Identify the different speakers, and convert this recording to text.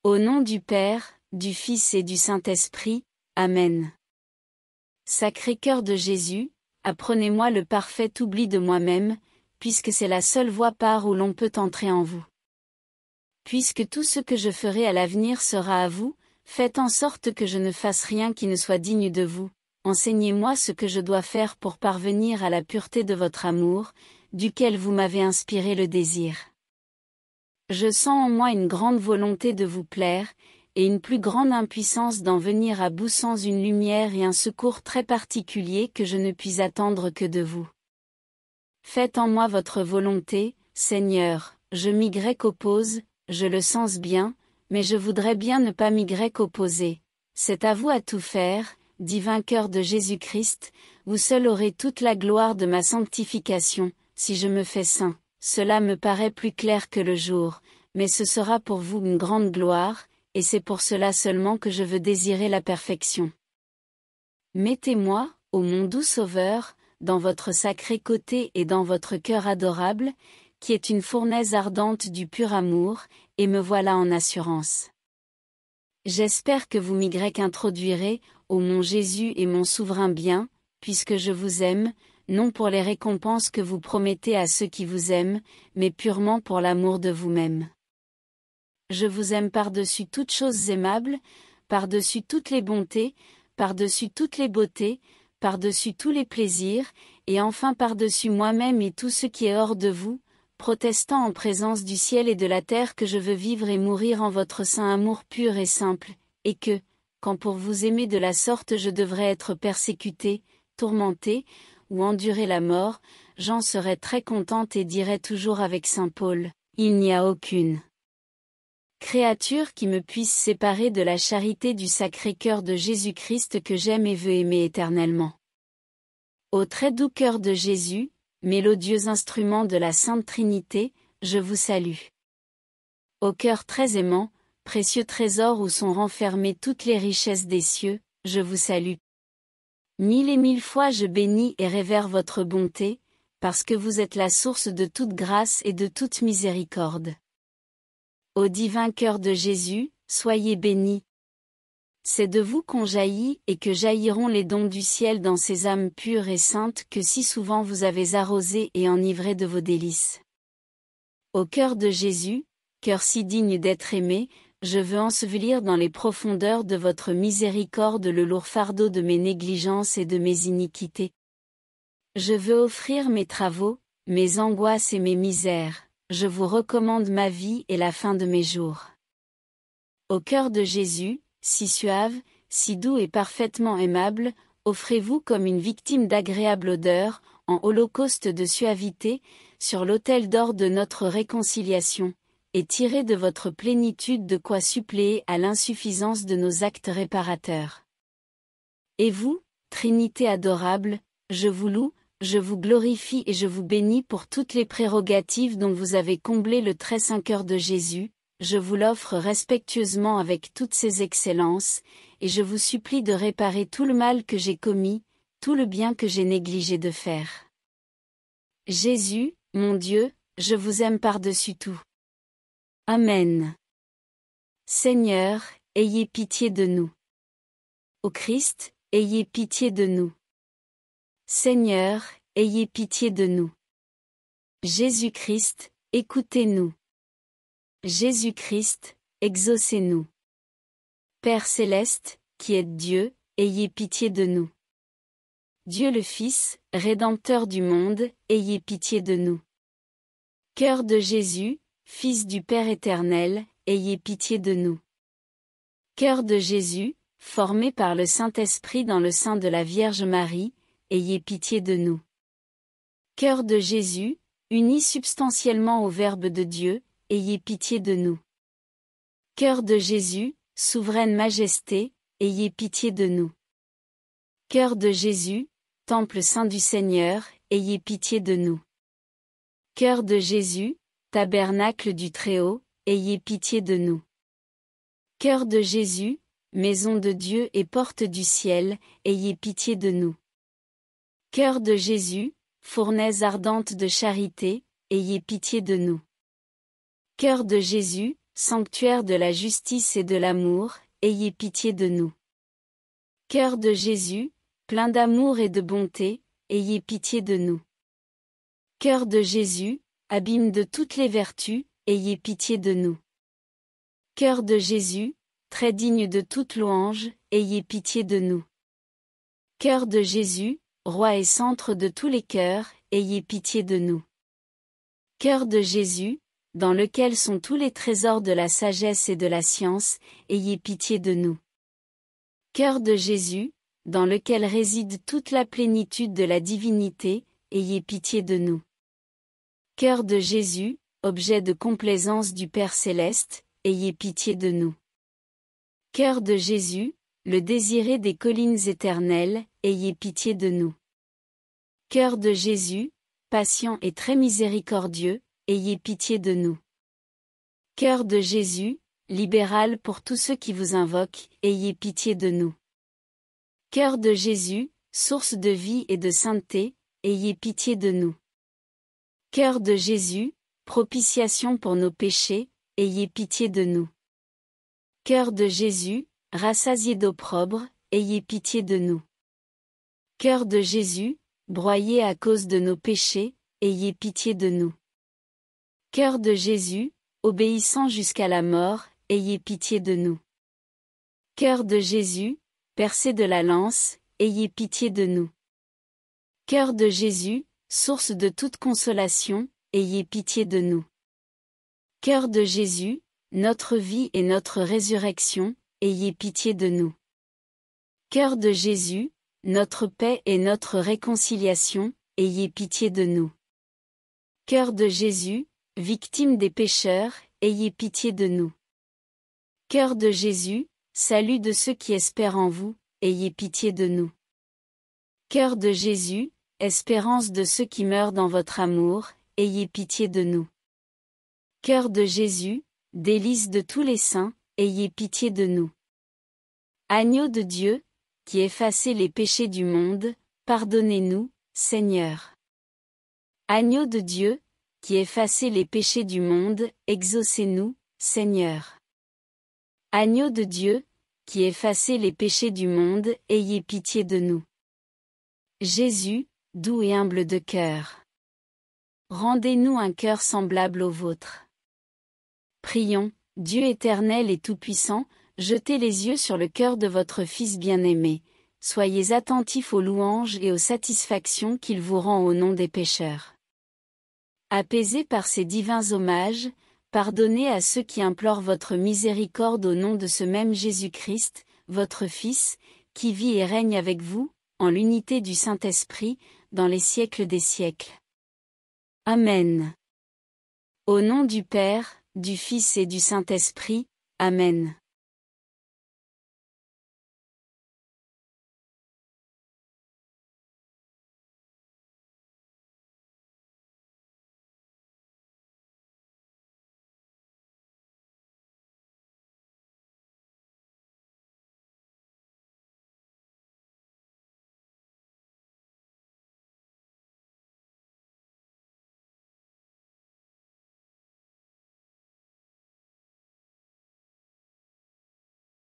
Speaker 1: Au nom du Père, du Fils et du Saint-Esprit, Amen. Sacré-Cœur de Jésus, apprenez-moi le parfait oubli de moi-même, puisque c'est la seule voie par où l'on peut entrer en vous. Puisque tout ce que je ferai à l'avenir sera à vous, faites en sorte que je ne fasse rien qui ne soit digne de vous. Enseignez-moi ce que je dois faire pour parvenir à la pureté de votre amour, duquel vous m'avez inspiré le désir. Je sens en moi une grande volonté de vous plaire, et une plus grande impuissance d'en venir à bout sans une lumière et un secours très particulier que je ne puis attendre que de vous. Faites en moi votre volonté, Seigneur, je m'y oppose, je le sens bien, mais je voudrais bien ne pas m'y opposer. C'est à vous à tout faire, divin cœur de Jésus-Christ, vous seul aurez toute la gloire de ma sanctification, si je me fais saint, cela me paraît plus clair que le jour, mais ce sera pour vous une grande gloire, et c'est pour cela seulement que je veux désirer la perfection. Mettez-moi, ô mon doux Sauveur, dans votre sacré côté et dans votre cœur adorable, qui est une fournaise ardente du pur amour, et me voilà en assurance. J'espère que vous m'y introduirez, ô mon Jésus et mon souverain bien, puisque je vous aime, non pour les récompenses que vous promettez à ceux qui vous aiment, mais purement pour l'amour de vous-même. Je vous aime par-dessus toutes choses aimables, par-dessus toutes les bontés, par-dessus toutes les beautés, par-dessus tous les plaisirs, et enfin par-dessus moi-même et tout ce qui est hors de vous, protestant en présence du ciel et de la terre que je veux vivre et mourir en votre saint amour pur et simple, et que, quand pour vous aimer de la sorte je devrais être persécuté, tourmenté, ou endurer la mort, j'en serais très contente et dirais toujours avec saint Paul, il n'y a aucune créature qui me puisse séparer de la charité du Sacré-Cœur de Jésus-Christ que j'aime et veux aimer éternellement. Ô très doux cœur de Jésus, mélodieux instrument de la Sainte Trinité, je vous salue. Ô cœur très aimant, précieux trésor où sont renfermées toutes les richesses des cieux, je vous salue. Mille et mille fois je bénis et révère votre bonté, parce que vous êtes la source de toute grâce et de toute miséricorde. Ô divin cœur de Jésus, soyez bénis. C'est de vous qu'ont jailli et que jailliront les dons du ciel dans ces âmes pures et saintes que si souvent vous avez arrosées et enivrées de vos délices. Ô cœur de Jésus, cœur si digne d'être aimé, je veux ensevelir dans les profondeurs de votre miséricorde le lourd fardeau de mes négligences et de mes iniquités. Je veux offrir mes travaux, mes angoisses et mes misères. Je vous recommande ma vie et la fin de mes jours. Au cœur de Jésus, si suave, si doux et parfaitement aimable, offrez-vous comme une victime d'agréable odeur, en holocauste de suavité, sur l'autel d'or de notre réconciliation, et tirez de votre plénitude de quoi suppléer à l'insuffisance de nos actes réparateurs. Et vous, Trinité adorable, je vous loue, je vous glorifie et je vous bénis pour toutes les prérogatives dont vous avez comblé le très saint cœur de Jésus, je vous l'offre respectueusement avec toutes ses excellences, et je vous supplie de réparer tout le mal que j'ai commis, tout le bien que j'ai négligé de faire. Jésus, mon Dieu, je vous aime par-dessus tout. Amen. Seigneur, ayez pitié de nous. Ô Christ, ayez pitié de nous. Seigneur, ayez pitié de nous. Jésus-Christ, écoutez-nous. Jésus-Christ, exaucez-nous. Père céleste, qui êtes Dieu, ayez pitié de nous. Dieu le Fils, Rédempteur du monde, ayez pitié de nous. Cœur de Jésus, Fils du Père éternel, ayez pitié de nous. Cœur de Jésus, formé par le Saint-Esprit dans le sein de la Vierge Marie, ayez pitié de nous. Cœur de Jésus, uni substantiellement au Verbe de Dieu, ayez pitié de nous. Cœur de Jésus, souveraine majesté, ayez pitié de nous. Cœur de Jésus, temple saint du Seigneur, ayez pitié de nous. Cœur de Jésus, tabernacle du Très-Haut, ayez pitié de nous. Cœur de Jésus, maison de Dieu et porte du ciel, ayez pitié de nous. Cœur de Jésus, fournaise ardente de charité, ayez pitié de nous. Cœur de Jésus, sanctuaire de la justice et de l'amour, ayez pitié de nous. Cœur de Jésus, plein d'amour et de bonté, ayez pitié de nous. Cœur de Jésus, abîme de toutes les vertus, ayez pitié de nous. Cœur de Jésus, très digne de toute louange, ayez pitié de nous. Cœur de Jésus, roi et centre de tous les cœurs, ayez pitié de nous. Cœur de Jésus, dans lequel sont tous les trésors de la sagesse et de la science, ayez pitié de nous. Cœur de Jésus, dans lequel réside toute la plénitude de la divinité, ayez pitié de nous. Cœur de Jésus, objet de complaisance du Père céleste, ayez pitié de nous. Cœur de Jésus, le désiré des collines éternelles, ayez pitié de nous. Cœur de Jésus, patient et très miséricordieux, ayez pitié de nous. Cœur de Jésus, libéral pour tous ceux qui vous invoquent, ayez pitié de nous. Cœur de Jésus, source de vie et de sainteté, ayez pitié de nous. Cœur de Jésus, propitiation pour nos péchés, ayez pitié de nous. Cœur de Jésus, rassasié d'opprobre, ayez pitié de nous. Cœur de Jésus, broyé à cause de nos péchés, ayez pitié de nous. Cœur de Jésus, obéissant jusqu'à la mort, ayez pitié de nous. Cœur de Jésus, percé de la lance, ayez pitié de nous. Cœur de Jésus, source de toute consolation, ayez pitié de nous. Cœur de Jésus, notre vie et notre résurrection, ayez pitié de nous. Cœur de Jésus, notre paix et notre réconciliation, ayez pitié de nous. Cœur de Jésus, victime des pécheurs, ayez pitié de nous. Cœur de Jésus, salut de ceux qui espèrent en vous, ayez pitié de nous. Cœur de Jésus, espérance de ceux qui meurent dans votre amour, ayez pitié de nous. Cœur de Jésus, délice de tous les saints, ayez pitié de nous. Agneau de Dieu, qui effacez les péchés du monde, pardonnez-nous, Seigneur. Agneau de Dieu, qui effacez les péchés du monde, exaucez-nous, Seigneur. Agneau de Dieu, qui effacez les péchés du monde, ayez pitié de nous. Jésus, doux et humble de cœur. Rendez-nous un cœur semblable au vôtre. Prions, Dieu éternel et tout-puissant, jetez les yeux sur le cœur de votre Fils bien-aimé, soyez attentifs aux louanges et aux satisfactions qu'il vous rend au nom des pécheurs. Apaisés par ces divins hommages, pardonnez à ceux qui implorent votre miséricorde au nom de ce même Jésus-Christ, votre Fils, qui vit et règne avec vous, en l'unité du Saint-Esprit, dans les siècles des siècles. Amen. Au nom du Père, du Fils et du Saint-Esprit, Amen.